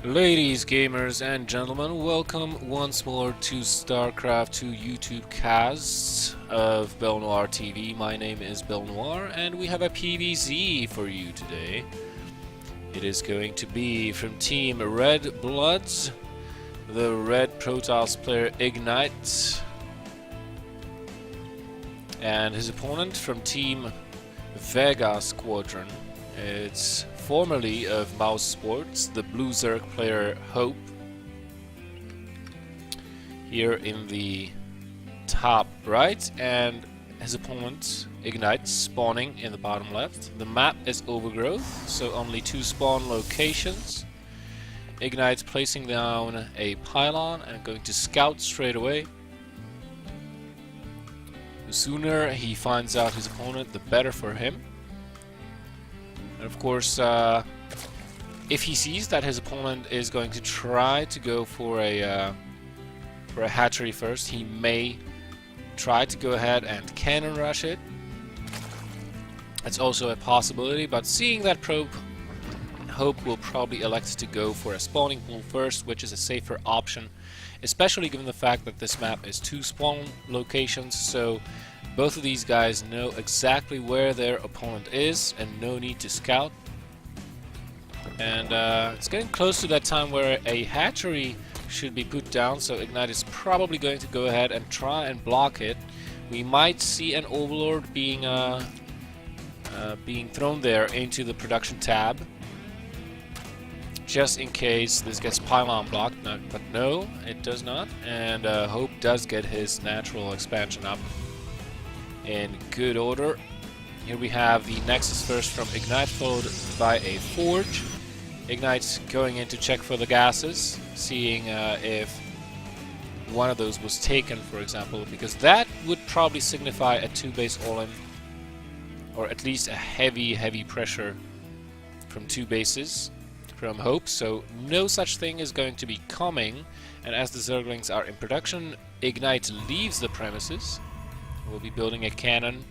Ladies, gamers, and gentlemen, welcome once more to Starcraft 2 YouTube casts of BelleNOiR TV. My name is BelleNOiR, and we have a PvZ for you today. It is going to be from Team Red Bloods, the Red Protoss player Ignite, and his opponent from Team Vega Squadron. It's formerly of Mouse Sports, the Blue Zerg player Hope. Here in the top right, and his opponent Ignite spawning in the bottom left. The map is Overgrowth, so only 2 spawn locations. Ignite's placing down a pylon and going to scout straight away. The sooner he finds out his opponent, the better for him. And of course, if he sees that his opponent is going to try to go for a hatchery first, he may try to go ahead and cannon rush it. It's also a possibility, but seeing that probe, Hope will probably elect to go for a spawning pool first, which is a safer option, especially given the fact that this map is 2 spawn locations, so both of these guys know exactly where their opponent is and no need to scout. And it's getting close to that time where a hatchery should be put down, so Ignite is probably going to go ahead and try and block it. We might see an Overlord being thrown there into the production tab, just in case this gets pylon blocked, but no, it does not, and Hope does get his natural expansion up in good order. Here we have the Nexus first from Ignite, followed by a Forge. Ignite's going in to check for the gases, seeing if one of those was taken, for example, because that would probably signify a 2-base all-in, or at least a heavy pressure from 2 bases from Hope, so no such thing is going to be coming. And as the Zerglings are in production, Ignite leaves the premises. We'll be building a cannon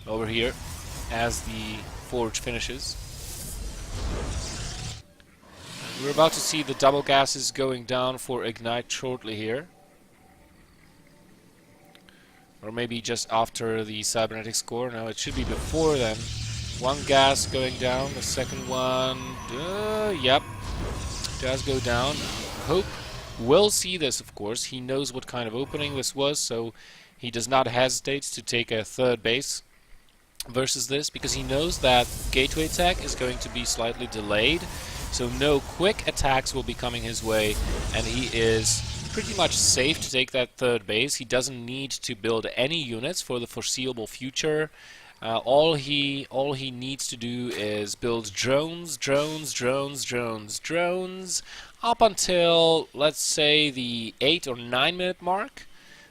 over here as the Forge finishes. And we're about to see the double gases going down for Ignite shortly here. Or maybe just after the cybernetic score. No, it should be before then. 1 gas going down, the second one, yep, does go down. Hope will see this, of course. He knows what kind of opening this was, so he does not hesitate to take a 3rd base versus this, because he knows that gateway attack is going to be slightly delayed, so no quick attacks will be coming his way, and he is pretty much safe to take that 3rd base. He doesn't need to build any units for the foreseeable future. All he needs to do is build drones up until, let's say, the 8 or 9 minute mark,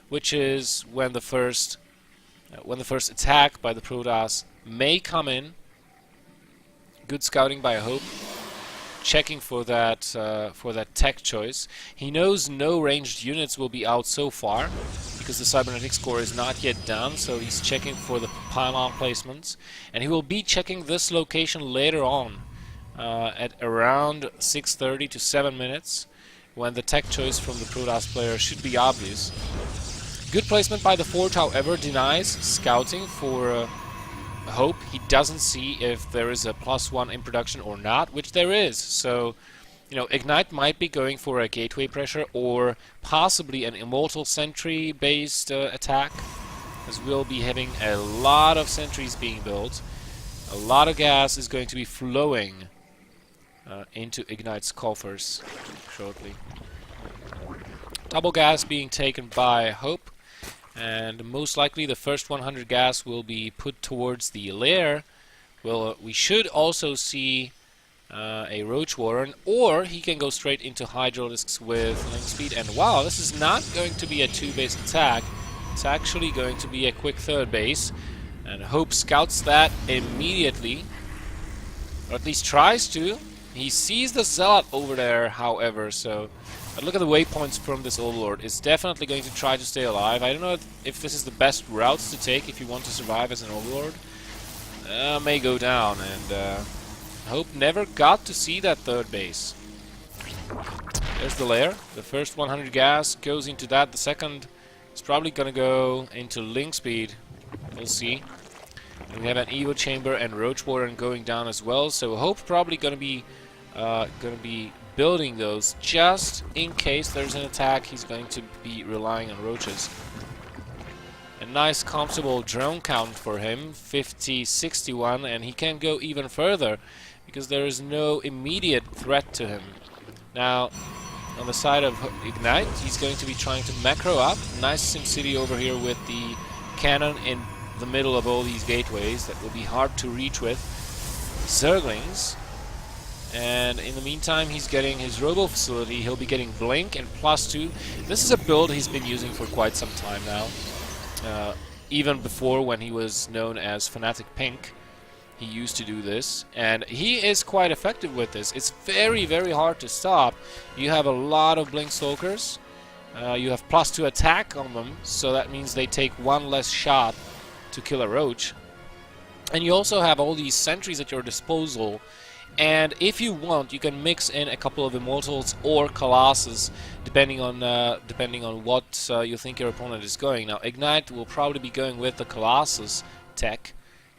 which is when the first attack by the Protoss may come in. Good scouting by Hope, checking for that tech choice. He knows no ranged units will be out so far, because the cybernetic score is not yet done, so he's checking for the pylon placements, and he will be checking this location later on at around 6:30 to 7 minutes, when the tech choice from the Protoss player should be obvious. Good placement by the Forge, however, denies scouting for Hope. He doesn't see if there is a +1 in production or not, which there is. So, you know, Ignite might be going for a gateway pressure or possibly an Immortal Sentry based attack, as we'll be having a lot of sentries being built. A lot of gas is going to be flowing into Ignite's coffers shortly. Double gas being taken by Hope, and most likely the first 100 gas will be put towards the lair. Well, we should also see a Roach Warren, or he can go straight into Hydralisks with link speed. And wow, this is not going to be a 2-base attack. It's actually going to be a quick 3rd base, and Hope scouts that immediately, or at least tries to. He sees the Zealot over there, however, so but look at the waypoints from this Overlord. It's definitely going to try to stay alive. I don't know if this is the best routes to take if you want to survive as an Overlord. May go down, and Hope never got to see that 3rd base. There's the lair. The first 100 gas goes into that. The second is probably gonna go into link speed. We'll see. And we have an Evo Chamber and Roach Warren going down as well. So Hope probably gonna be building those just in case there's an attack. He's going to be relying on roaches. A nice comfortable drone count for him, 50, 61, and he can go even further because there is no immediate threat to him. Now, on the side of Ignite, he's going to be trying to macro up. Nice SimCity over here with the cannon in the middle of all these gateways that will be hard to reach with Zerglings. And in the meantime, he's getting his Robo Facility. He'll be getting Blink and +2. This is a build he's been using for quite some time now. Even before, when he was known as Fnatic Pink, he used to do this, and he is quite effective with this. It's very, very hard to stop. You have a lot of Blink Stalkers. You have +2 attack on them, so that means they take one less shot to kill a roach. And you also have all these sentries at your disposal. And if you want, you can mix in a couple of Immortals or Colossus, depending on what you think your opponent is going. Now, Ignite will probably be going with the Colossus tech,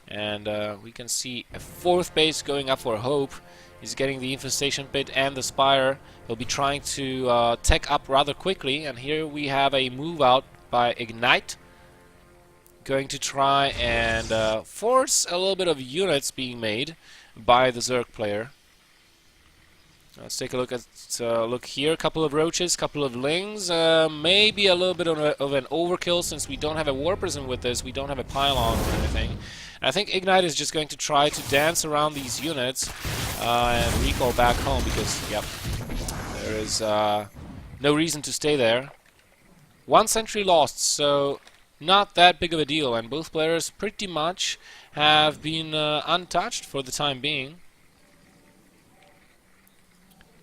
and we can see a 4th base going up for Hope. He's getting the Infestation Pit and the Spire. He'll be trying to tech up rather quickly, and here we have a move out by Ignite, going to try and force a little bit of units being made by the Zerg player. Let's take a look at look here. A couple of roaches, couple of lings. Maybe a little bit of an overkill since we don't have a War Prism with this. We don't have a pylon or anything. And I think Ignite is just going to try to dance around these units and recall back home because, yep, there is no reason to stay there. 1 sentry lost, so not that big of a deal, and both players pretty much have been untouched for the time being.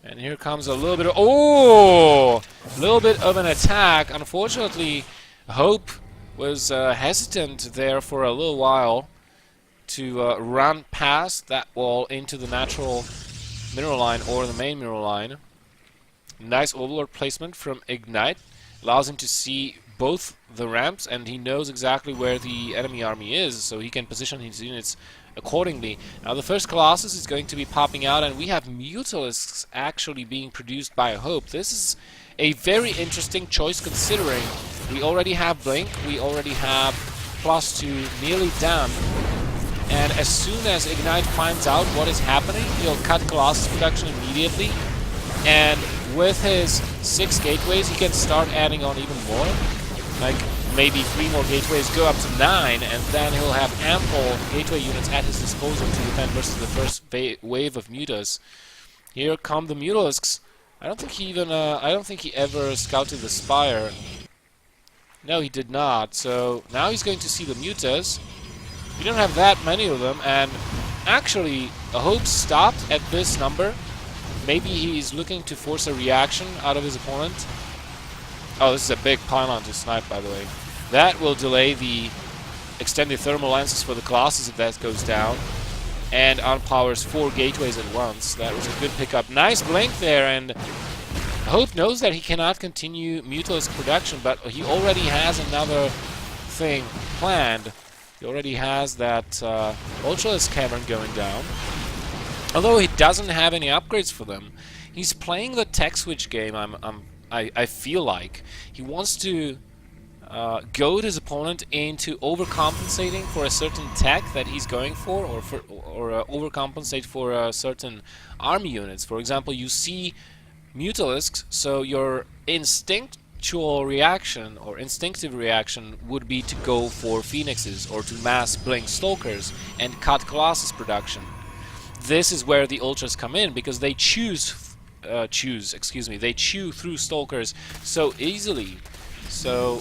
And here comes a little bit of a little bit of an attack. Unfortunately, Hope was hesitant there for a little while to run past that wall into the natural mineral line or the main mineral line. Nice overlord placement from Ignite. Allows him to see both the ramps, and he knows exactly where the enemy army is, so he can position his units accordingly. Now the first Colossus is going to be popping out, and we have Mutalisks actually being produced by Hope. This is a very interesting choice considering we already have Blink, we already have +2 nearly done, and as soon as Ignite finds out what is happening, he'll cut Colossus production immediately, and with his 6 gateways he can start adding on even more. Like maybe 3 more gateways, go up to 9, and then he'll have ample gateway units at his disposal to defend versus the first wave of mutas. Here come the Mutalisks. I don't think he ever scouted the Spire. No, he did not. So now he's going to see the mutas. We don't have that many of them, and actually, Hope stopped at this number. Maybe he's looking to force a reaction out of his opponent. Oh, this is a big pylon to snipe, by the way. That will delay the extended thermal lenses for the Colossus if that goes down. And unpowers 4 gateways at once. That was a good pickup. Nice blink there, and Hope knows that he cannot continue Mutalisk production, but he already has another thing planned. He already has that Ultralisk Cavern going down. Although he doesn't have any upgrades for them. He's playing the tech switch game, I feel like. He wants to goad his opponent into overcompensating for a certain tech that he's going for, or overcompensate for certain army units. For example, you see Mutalisks, so your instinctual reaction or instinctive reaction would be to go for Phoenixes or to mass Blink Stalkers and cut Colossus production. This is where the Ultras come in, because they chew through Stalkers so easily. So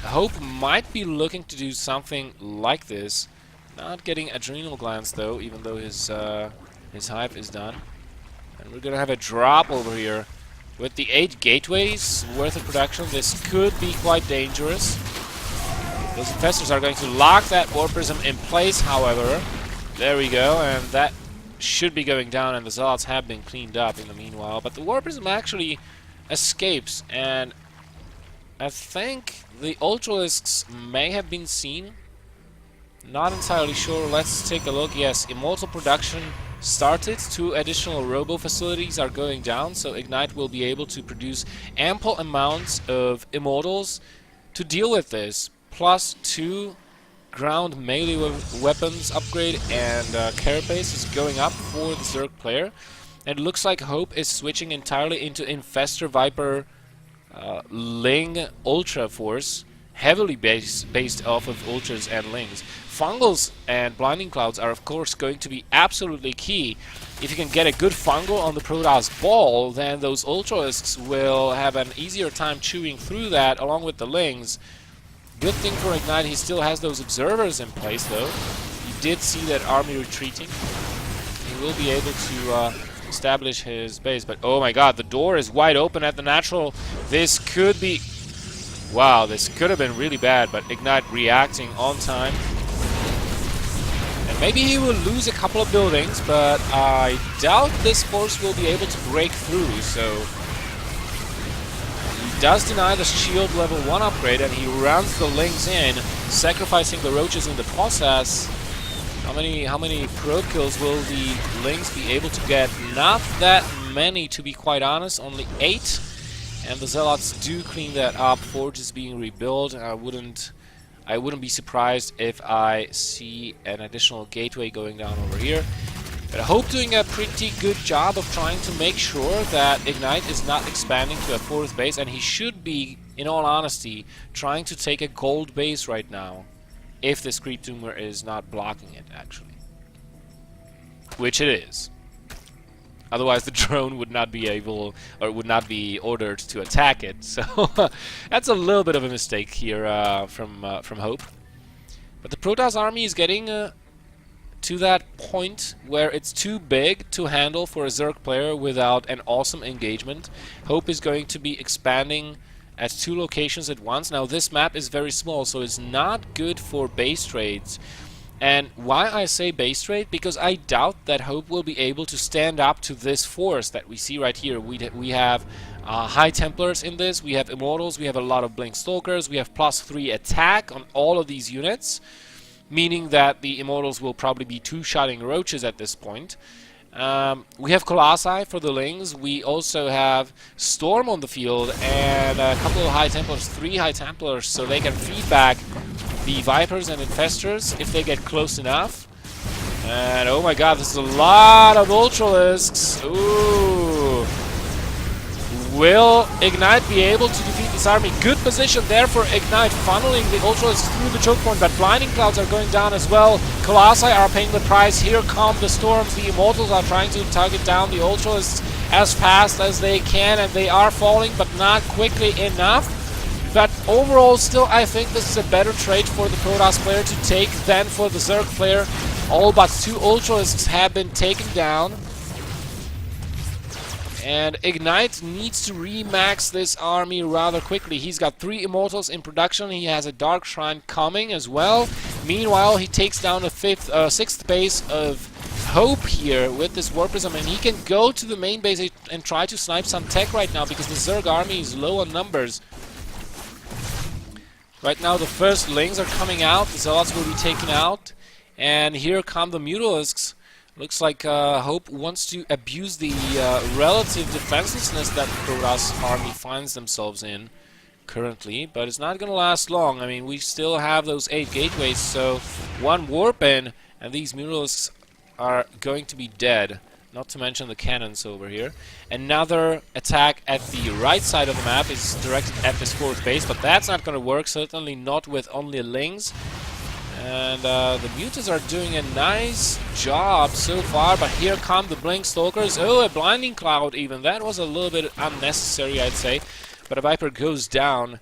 Hope might be looking to do something like this. Not getting Adrenal Glands though, even though his hype is done. And we're gonna have a drop over here. With the 8 gateways worth of production, this could be quite dangerous. Those infestors are going to lock that War Prism in place, however. There we go, and that should be going down, and the Zealots have been cleaned up in the meanwhile. But the War Prism actually escapes, and I think the Ultralisks may have been seen. Not entirely sure. Let's take a look. Yes, Immortal production started. 2 additional robo facilities are going down, so Ignite will be able to produce ample amounts of Immortals to deal with this. Plus 2 ground melee weapons upgrade, and Carapace is going up for the Zerg player. And it looks like Hope is switching entirely into Infestor Viper Ling Ultra Force, heavily based off of Ultras and Lings. Fungals and Blinding Clouds are of course going to be absolutely key. If you can get a good Fungal on the Protoss ball, then those Ultralisks will have an easier time chewing through that along with the Lings. Good thing for Ignite, he still has those observers in place though. You did see that army retreating. He will be able to establish his base, but oh my god, the door is wide open at the natural. This could be... wow, this could have been really bad, but Ignite reacting on time. And maybe he will lose a couple of buildings, but I doubt this force will be able to break through, so... he does deny the shield level 1 upgrade, and he runs the Lings in, sacrificing the Roaches in the process. How many probe kills will the Lings be able to get? Not that many, to be quite honest, only 8. And the Zealots do clean that up. Forge is being rebuilt. I wouldn't be surprised if I see an additional gateway going down over here. But I hope doing a pretty good job of trying to make sure that Ignite is not expanding to a 4th base, and he should be, in all honesty, trying to take a gold base right now, if this Creep Tumor is not blocking it, actually. Which it is. Otherwise the drone would not be able, or would not be ordered to attack it. So that's a little bit of a mistake here from Hope. But the Protoss army is getting to that point where it's too big to handle for a Zerg player without an awesome engagement. Hope is going to be expanding at 2 locations at once. Now this map is very small, so it's not good for base trades. And why I say base trade? Because I doubt that Hope will be able to stand up to this force that we see right here. We have High Templars in this, we have Immortals, we have a lot of Blink Stalkers, we have +3 attack on all of these units, meaning that the Immortals will probably be 2-shotting Roaches at this point. We have Colossi for the Lings, we also have Storm on the field, and a couple of High Templars, 3 High Templars, so they can feed back the Vipers and Infestors if they get close enough. And oh my god, this is a lot of Ultralisks. Ooh. Will Ignite be able to defeat this army? Good position there for Ignite, funneling the Ultralisks through the choke point, but Blinding Clouds are going down as well. Colossi are paying the price. Here come the Storms. The Immortals are trying to target down the Ultralisks as fast as they can, and they are falling, but not quickly enough. But overall, still, I think this is a better trade for the Protoss player to take than for the Zerg player. All but 2 Ultralisks have been taken down. And Ignite needs to remax this army rather quickly. He's got 3 Immortals in production. He has a Dark Shrine coming as well. Meanwhile, he takes down the 6th base of Hope here with this War Prism. And he can go to the main base and try to snipe some tech right now, because the Zerg army is low on numbers. Right now the first Lings are coming out, the Zealots will be taken out, and here come the Mutalisks. Looks like Hope wants to abuse the relative defenselessness that the Protoss army finds themselves in currently, but it's not going to last long. I mean, we still have those 8 gateways, so 1 warp in, and these Mutalisks are going to be dead. Not to mention the cannons over here. Another attack at the right side of the map is directed at this 4th base, but that's not going to work, certainly not with only Lings. And the Mutants are doing a nice job so far, but here come the Blink Stalkers. Oh, a Blinding Cloud even. That was a little bit unnecessary, I'd say. But a Viper goes down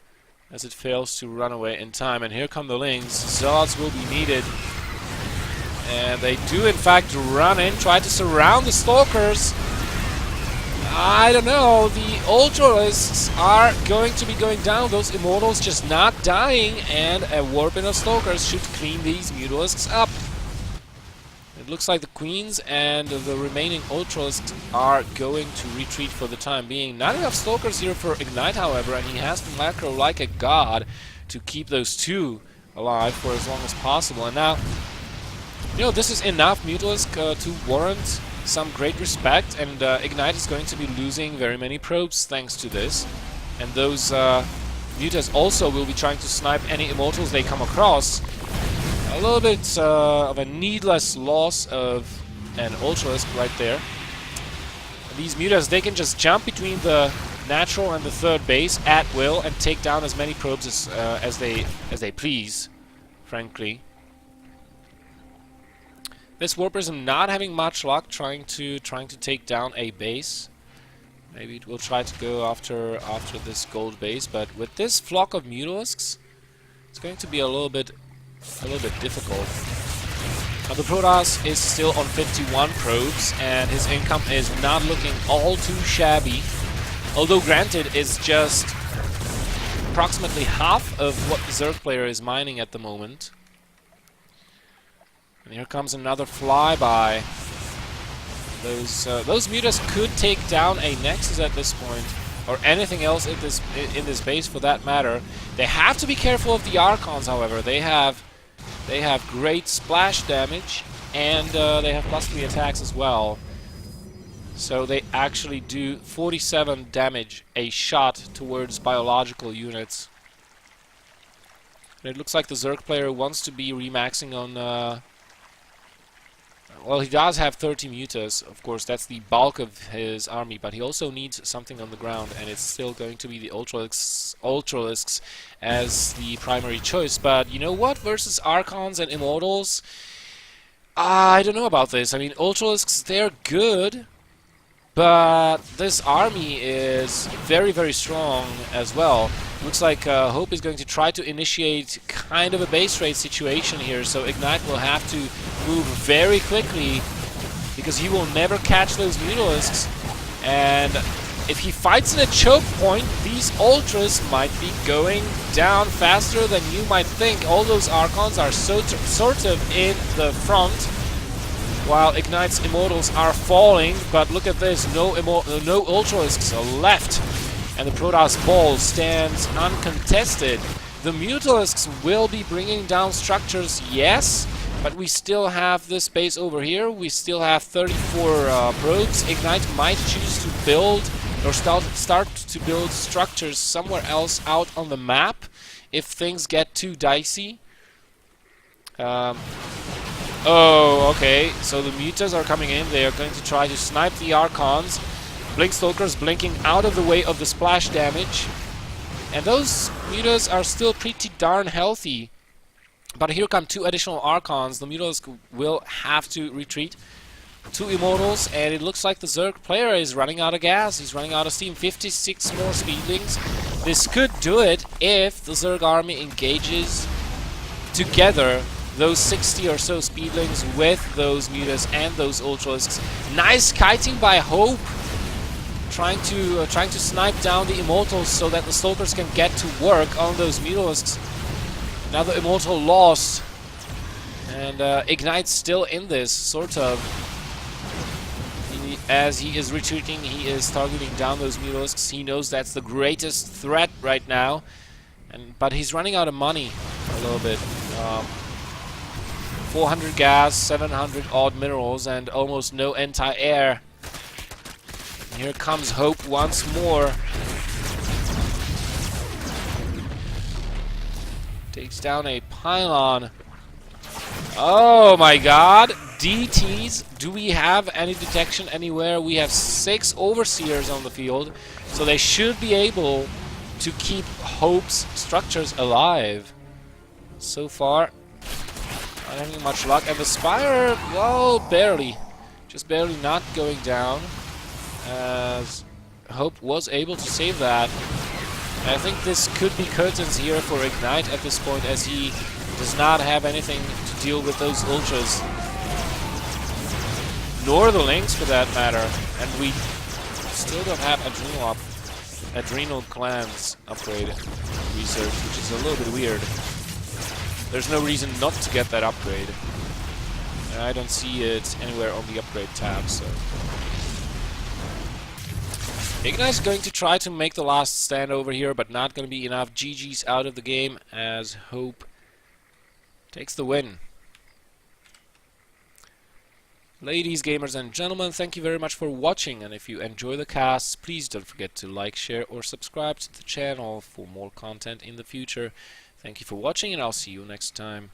as it fails to run away in time. And here come the Lings. Zealots will be needed. And they do in fact run in, try to surround the Stalkers. I don't know, the Ultralisks are going to be going down, those Immortals just not dying, and a Warp in of Stalkers should clean these Mutalisks up. It looks like the Queens and the remaining Ultralisks are going to retreat for the time being. Not enough Stalkers here for Ignite, however, and he has to macro like a god to keep those two alive for as long as possible. And now, you know, this is enough Mutalisk to warrant some great respect, and Ignite is going to be losing very many probes thanks to this. And those Mutas also will be trying to snipe any Immortals they come across. A little bit of a needless loss of an Ultralisk right there. These Mutas, they can just jump between the natural and the third base at will and take down as many probes as they please, frankly. This Warp Prism not having much luck trying to take down a base. Maybe it will try to go after this gold base, but with this flock of Mutalisks, it's going to be a little bit difficult. Now the Protoss is still on 51 probes, and his income is not looking all too shabby. Although granted, it's just approximately half of what the Zerg player is mining at the moment. And here comes another flyby. Those Mutas could take down a Nexus at this point, or anything else in this base for that matter. They have to be careful of the Archons, however. They have great splash damage, and they have +3 attacks as well. So they actually do 47 damage a shot towards biological units. And it looks like the Zerg player wants to be remaxing on... well, he does have 30 Mutas, of course, that's the bulk of his army, but he also needs something on the ground, and it's still going to be the Ultralisks as the primary choice. But you know what? Versus Archons and Immortals, I don't know about this. I mean, Ultralisks, they're good, but this army is very, very strong as well. Looks like Hope is going to try to initiate kind of a base raid situation here, so Ignite will have to move very quickly because he will never catch those Mutalisks. And if he fights in a choke point, these Ultras might be going down faster than you might think. All those Archons are sort of in the front, while Ignite's Immortals are falling. But look at this, no Ultralisks are left. And the Protoss ball stands uncontested. The Mutalisks will be bringing down structures, yes, but we still have this base over here. We still have 34 probes. Ignite might choose to build or start to build structures somewhere else out on the map if things get too dicey. Oh, okay, so the Mutas are coming in. They are going to try to snipe the Archons. Blink Stalkers blinking out of the way of the splash damage. And those Mutas are still pretty darn healthy. But here come 2 additional Archons. The Mutalisk will have to retreat. 2 Immortals, and it looks like the Zerg player is running out of gas. He's running out of steam. 56 more Speedlings. This could do it if the Zerg army engages together those 60 or so Speedlings with those Mutas and those Ultralisks. Nice kiting by Hope. Trying to snipe down the Immortals so that the Stalkers can get to work on those Mutalisks. Another Immortal lost. And Ignite's still in this, sort of. As he is retreating, he is targeting down those Mutalisks. He knows that's the greatest threat right now. But he's running out of money a little bit. 400 gas, 700 odd minerals, and almost no anti-air. Here comes Hope once more. Takes down a pylon. Oh my god! DTs. Do we have any detection anywhere? We have 6 Overseers on the field, so they should be able to keep Hope's structures alive. So far, not having much luck. And the Spire, well, barely. Just barely not going down. As Hope was able to save that. I think this could be curtains here for Ignite at this point, as he does not have anything to deal with those Ultras. Nor the Lynx, for that matter. And we still don't have Adrenal Glands upgrade research, which is a little bit weird. There's no reason not to get that upgrade. I don't see it anywhere on the upgrade tab, so... Ignite's going to try to make the last stand over here, but not going to be enough. GG's out of the game as hOpe takes the win. Ladies, gamers and gentlemen, thank you very much for watching, and if you enjoy the casts, please don't forget to like, share or subscribe to the channel for more content in the future. Thank you for watching, and I'll see you next time.